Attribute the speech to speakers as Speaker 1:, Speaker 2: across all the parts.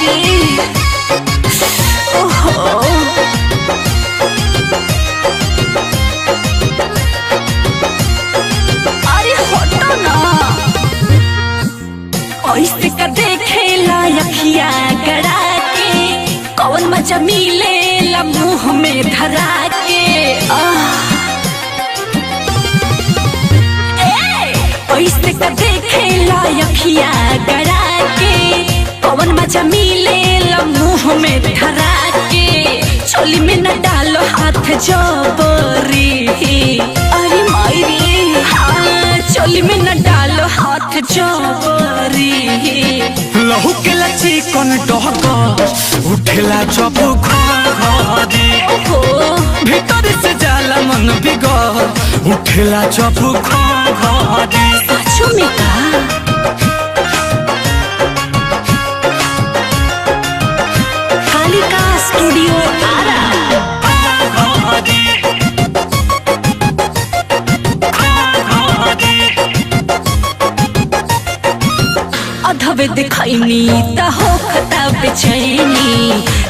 Speaker 1: रे ओहो अरे हटो ना ऐसे का देखे लायकिया गड़ा के कौन मजा मिले ला मुँह में धरा के ऐसे का देखे लायकिया गड़ा के कौन मजा मिले ला मुँह में धरा के चोली में न डालो हाथ जबरी अरे मायरी हाँ चोली में न डालो हाथ जबरी
Speaker 2: लहू के लची कौन डहक उठेला जब घरी भीतर से जाला मन बिगड़ उठेला जब घरी
Speaker 1: सचो में का कालिका स्टूडियो आरा अधवे दिखाईनी त हो खता बेचैनी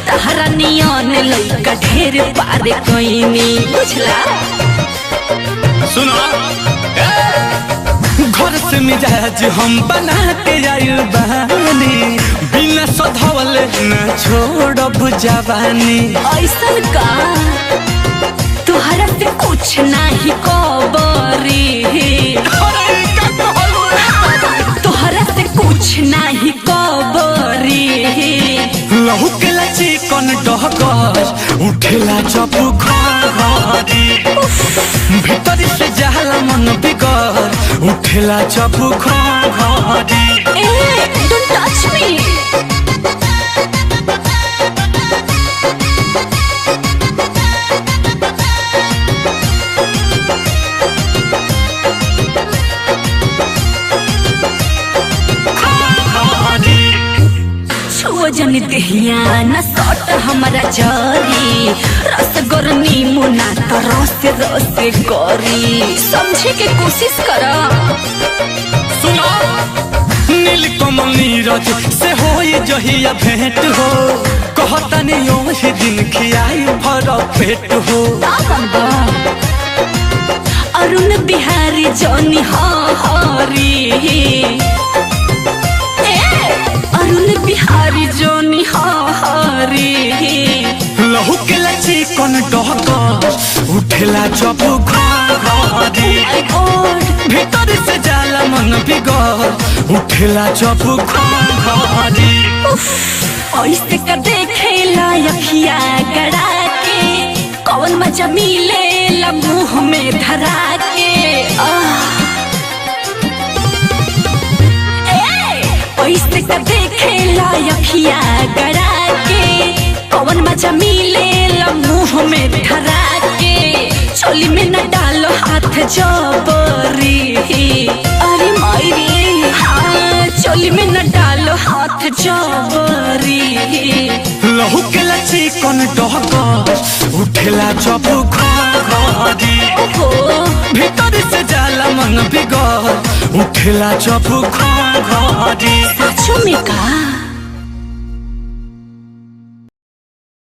Speaker 1: तहरा नियन लइका ढेर पारे कईनी बुझला
Speaker 2: सुनो घर से मिजाज हम बना के आइल बानी बिना सधवले न छोड़ब जवानी
Speaker 1: ऐसन का तुहरा से कुछ नहीं कबरी तुहरा से कुछ नहीं कबरी
Speaker 2: लहू के लची कौन डहकर उठेला जब घरी भीतर से जाला मन बिगड़ उठेला जब घरी
Speaker 1: Don't touch me. जन दहिया न सट हमारा जरी रस गरनी मुना तो रस रस करी समझे के कोशिश कर
Speaker 2: सुनो नील कमल नीरज से होई जहिया भेंट हो कहता नहीं ओही दिन खियाई भर पेट हो
Speaker 1: अरुण बिहारी जौनी हरी अरुण बिहारी जोनी हरी
Speaker 2: लहू के लची कौन डहकर उठेला जब घरी भीतर से जाला मन बिगड़ उठेला जब घरी
Speaker 1: ऐसे का देखे लायकिया गड़ा के कौन मजा मिले ला मुँह में धरा के ऐसे का देखे लायकिया गड़ा के कौन मजा मिले ला मुँह में धरा के चोली में न डालो हाथ जबरी अरे मायरी हाँ चोली में न डालो हाथ जबरी
Speaker 2: लहू के लची कौन डहकर उठेला जब घरी भीतर से जाला मन बिगड़ उठेला जब घरी
Speaker 1: सचो में का